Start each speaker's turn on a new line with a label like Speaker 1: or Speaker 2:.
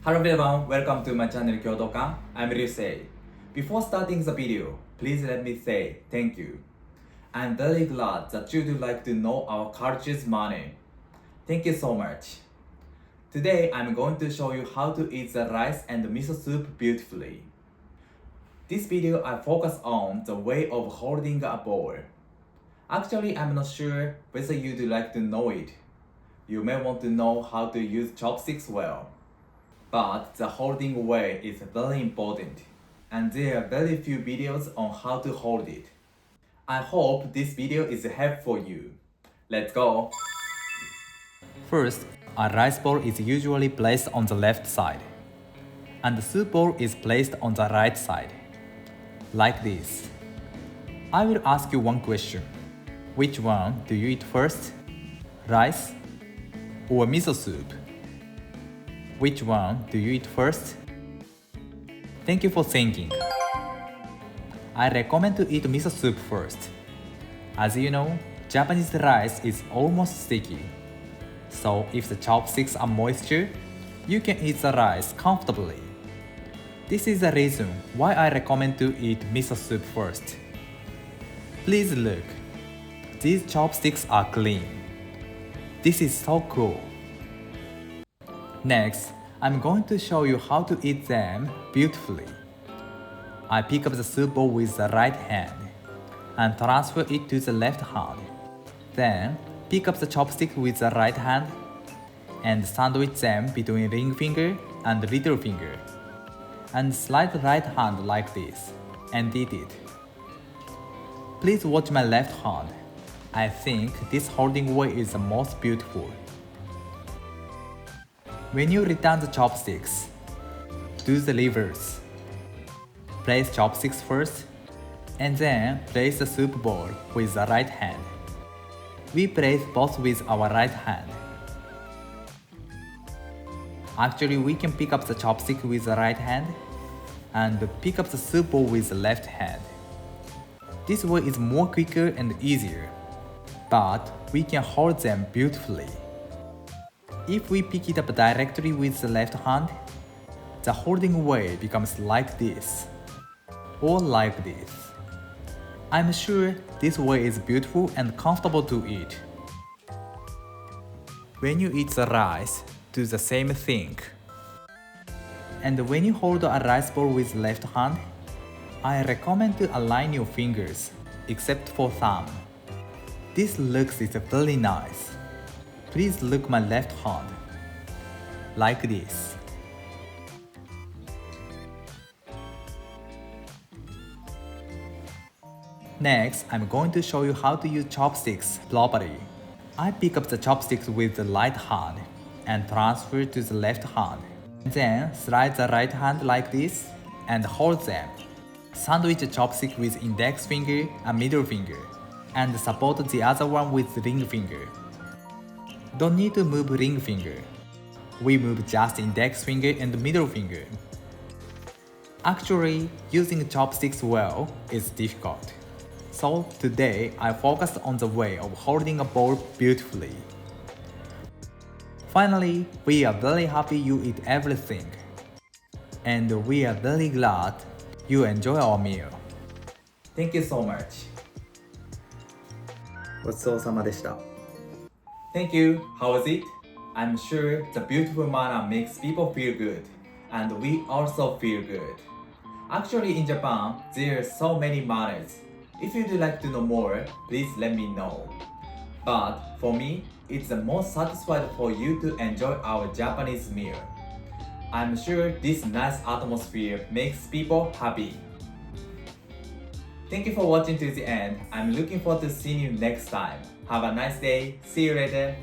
Speaker 1: Hello everyone, welcome to my channel Kyotokan. I'm Ryusei. Before starting the video, please let me say thank you. I'm very glad that you would like to know our culture's money. Thank you so much. Today I'm going to show you how to eat the rice and miso soup beautifully. This video I focus on the way of holding a bowl. Actually, I'm not sure whether you'd like to know it. You may want to know how to use chopsticks well. But the holding way is very important, and there are very few videos on how to hold it. I hope this video is helpful for you. Let's go! First, a rice bowl is usually placed on the left side, and the soup bowl is placed on the right side, like this. I will ask you one question. Which one do you eat first? Rice or miso soup? Which one do you eat first? Thank you for thinking. I recommend to eat miso soup first. As you know, Japanese rice is almost sticky. So if the chopsticks are moisture, you can eat the rice comfortably. This is the reason why I recommend to eat miso soup first. Please look. These chopsticks are clean. This is so cool. Next, I'm going to show you how to eat them beautifully. I pick up the soup bowl with the right hand and transfer it to the left hand. Then, pick up the chopstick with the right hand and sandwich them between ring finger and little finger. And slide the right hand like this and eat it. Please watch my left hand. I think this holding way is the most beautiful. When you return the chopsticks, do the reverse. Place chopsticks first, and then place the soup bowl with the right hand. We place both with our right hand. Actually, we can pick up the chopstick with the right hand and pick up the soup bowl with the left hand. This way is more quicker and easier, but we can hold them beautifully. If we pick it up directly with the left hand, the holding way becomes like this, or like this. I'm sure this way is beautiful and comfortable to eat. When you eat the rice, do the same thing. And when you hold a rice bowl with left hand, I recommend to align your fingers, except for thumb. This looks very nice. Please look my left hand, like this. Next, I'm going to show you how to use chopsticks properly. I pick up the chopsticks with the right hand and transfer to the left hand. Then slide the right hand like this and hold them. Sandwich the chopstick with index finger and middle finger, and support the other one with ring finger. Don't need to move ring finger. We move just index finger and middle finger. Actually, using chopsticks well is difficult. So today I focused on the way of holding a bowl beautifully. Finally, we are very happy you eat everything. And we are very glad you enjoy our meal. Thank you so much. ごちそうさまでした。Thank you. How was it? I'm sure the beautiful manner makes people feel good, and we also feel good. Actually, in Japan, there are so many manners. If you'd like to know more, please let me know. But for me, it's the most satisfied for you to enjoy our Japanese meal. I'm sure this nice atmosphere makes people happy. Thank you for watching to the end. I'm looking forward to seeing you next time. Have a nice day. See you later.